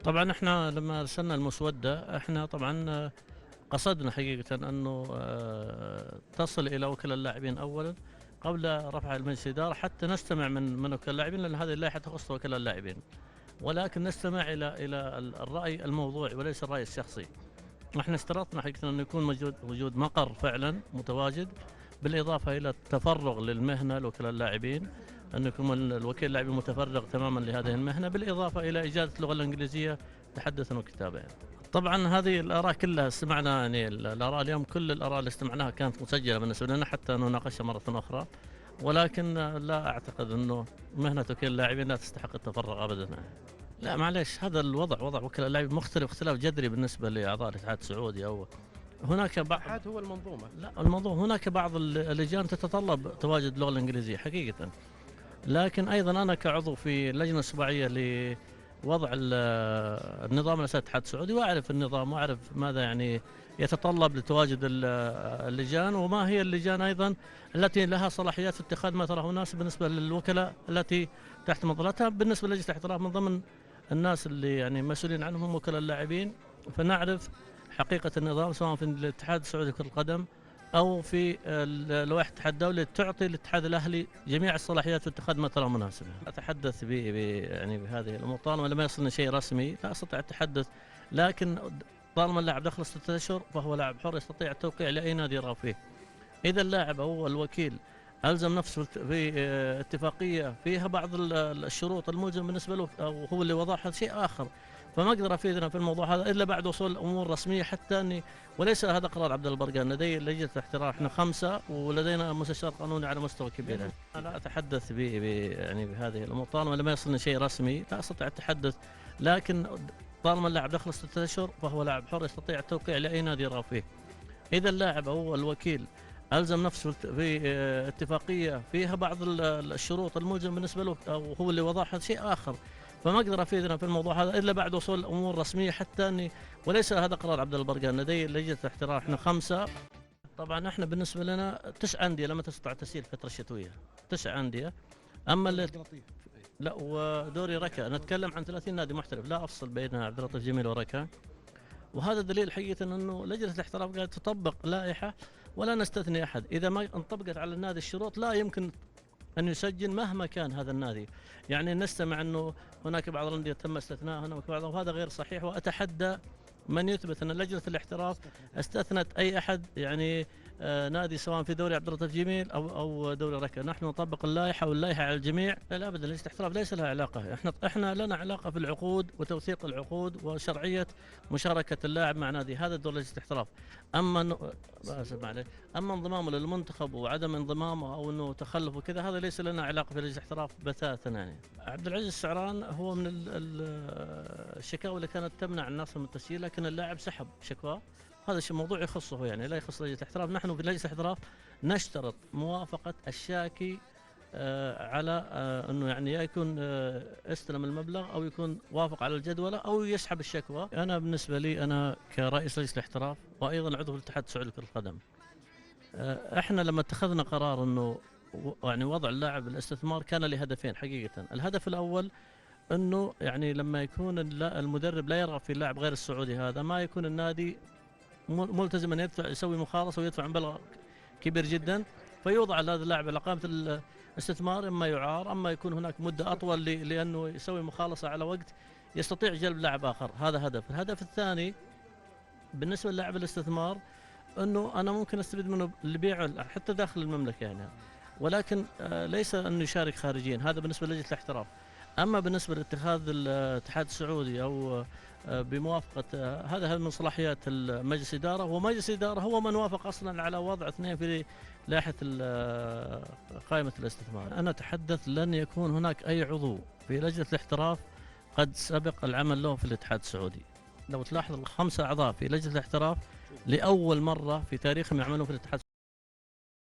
طبعا احنا لما ارسلنا المسوده احنا طبعا قصدنا حقيقه انه تصل الى وكلاء اللاعبين اولا قبل رفع المجلس الاداره حتى نستمع من وكلاء اللاعبين، لان هذه اللائحه تخص وكلاء اللاعبين، ولكن نستمع الى الراي الموضوعي وليس الراي الشخصي. احنا اشترطنا حقيقه انه يكون وجود مقر فعلا متواجد، بالاضافه الى التفرغ للمهنه لوكلاء اللاعبين، أن يكون الوكيل اللاعبين متفرغ تماما لهذه المهنة، بالإضافة إلى إجازة اللغة الإنجليزية تحدثا وكتابة يعني. طبعا هذه الآراء كلها استمعنا، يعني الآراء اليوم كل الآراء اللي استمعناها كانت مسجلة بالنسبة لنا حتى نناقشها مرة أخرى، ولكن لا أعتقد أنه مهنة وكيل اللاعبين لا تستحق التفرغ أبدا. لا معلش، هذا الوضع وضع وكلاء اللاعبين مختلف اختلاف جذري بالنسبة لأعضاء الاتحاد السعودي، أو هناك بعض الاتحاد هو المنظومة. لا الموضوع هناك بعض اللجان تتطلب تواجد اللغة الإنجليزية حقيقة، لكن ايضا انا كعضو في اللجنه السباعيه لوضع النظام الاساسي الاتحاد السعودي، واعرف النظام واعرف ماذا يعني يتطلب لتواجد اللجان، وما هي اللجان ايضا التي لها صلاحيات في اتخاذ ما تراه مناسب بالنسبه للوكلاء التي تحت مظلتها. بالنسبه للجنه الاحتراف من ضمن الناس اللي يعني مسؤولين عنهم هم وكلاء اللاعبين، فنعرف حقيقه النظام سواء في الاتحاد السعودي لكره القدم او في لوائح الاتحاد الدولي تعطي الاتحاد الاهلي جميع الصلاحيات في اتخاذ ما ترى مناسبا. اتحدث يعني بهذه الامور طالما لم يصلنا شيء رسمي لا استطيع التحدث، لكن طالما اللاعب دخل 6 اشهر فهو لاعب حر يستطيع التوقيع لاي نادي يرغب فيه. اذا اللاعب او الوكيل الزم نفسه في اتفاقيه فيها بعض الشروط الملزم بالنسبه له او هو اللي وضعها شيء اخر، فما اقدر افيدنا في الموضوع هذا الا بعد وصول امور رسميه، حتى اني وليس هذا قرار عبد الله البرقان، لدي لجنه احتراف احنا 5 ولدينا مستشار قانوني على مستوى كبير. انا لا اتحدث يعني بهذه الامور طالما لم يصلنا شيء رسمي لا استطيع التحدث، لكن طالما اللاعب دخل 6 اشهر فهو لاعب حر يستطيع التوقيع لاي نادي يرغب فيه. اذا اللاعب او الوكيل الزم نفسه في اتفاقيه فيها بعض الشروط الملزم بالنسبه له او هو اللي وضعها شيء اخر، فما اقدر افيدنا في الموضوع هذا الا بعد وصول امور رسميه، حتى اني وليس هذا قرار عبد الله البرقان، لدي لجنه احتراف احنا 5. طبعا احنا بالنسبه لنا 9 انديه لم تستطع تسيير الفتره الشتويه، 9 انديه. اما لا ودوري ركا نتكلم عن 30 نادي محترف، لا افصل بين عبد اللطيف جميل وركا، وهذا دليل حقيقه انه لجنه الاحتراف قاعده تطبق لائحه ولا نستثني احد. اذا ما انطبقت على النادي الشروط لا يمكن أن يسجل مهما كان هذا النادي. يعني نستمع أنه هناك بعض الأندية تم استثناء هنا وهذا غير صحيح، وأتحدى من يثبت أن لجنة الاحتراف استثنت أي أحد، يعني نادي سواء في دوري عبد اللطيف جميل أو دوري ركا. نحن نطبق اللائحة واللائحة على الجميع. لا أبدا، لجنة الاحتراف ليس لها علاقة، احنا لنا علاقة في العقود وتوثيق العقود وشرعية مشاركة اللاعب مع نادي، هذا دور لجنة الاحتراف. اما انضمامه للمنتخب وعدم انضمامه او انه تخلف وكذا هذا ليس لنا علاقه في لجنه الاحتراف بتاتا. يعني عبد العزيز السعران هو من الشكاوى اللي كانت تمنع الناس من التسجيل، لكن اللاعب سحب شكواه، هذا شيء موضوع يخصه يعني لا يخص لجنه الاحتراف. نحن في لجنه الاحتراف نشترط موافقه الشاكي على انه يعني يا يكون استلم المبلغ او يكون وافق على الجدوله او يسحب الشكوى. انا بالنسبه لي انا كرئيس لجنه الاحتراف وايضا عضو في الاتحاد السعودي لكره القدم، احنا لما اتخذنا قرار انه يعني وضع اللاعب الاستثمار كان لهدفين حقيقه. الهدف الاول انه يعني لما يكون المدرب لا يرغب في اللاعب غير السعودي هذا ما يكون النادي ملتزم ان يدفع يسوي مخالصه ويدفع مبلغ كبير جدا، فيوضع هذا اللاعب على قائمه الاستثمار، اما يعار اما يكون هناك مده اطول لانه يسوي مخالصه على وقت يستطيع جلب لاعب اخر. هذا هدف. الهدف الثاني بالنسبه للاعب الاستثمار انه انا ممكن استفيد منه لبيعه حتى داخل المملكه يعني، ولكن ليس انه يشارك خارجيا، هذا بالنسبه للجنه الاحتراف. اما بالنسبه لاتخاذ الاتحاد السعودي او بموافقه هذا من صلاحيات المجلس الاداره، ومجلس الاداره هو من وافق اصلا على وضع 2 في لائحه قائمه الاستثمار. انا اتحدث لن يكون هناك اي عضو في لجنه الاحتراف قد سبق العمل له في الاتحاد السعودي. لو تلاحظ ال5 اعضاء في لجنه الاحتراف لاول مره في تاريخهم يعملون في الاتحاد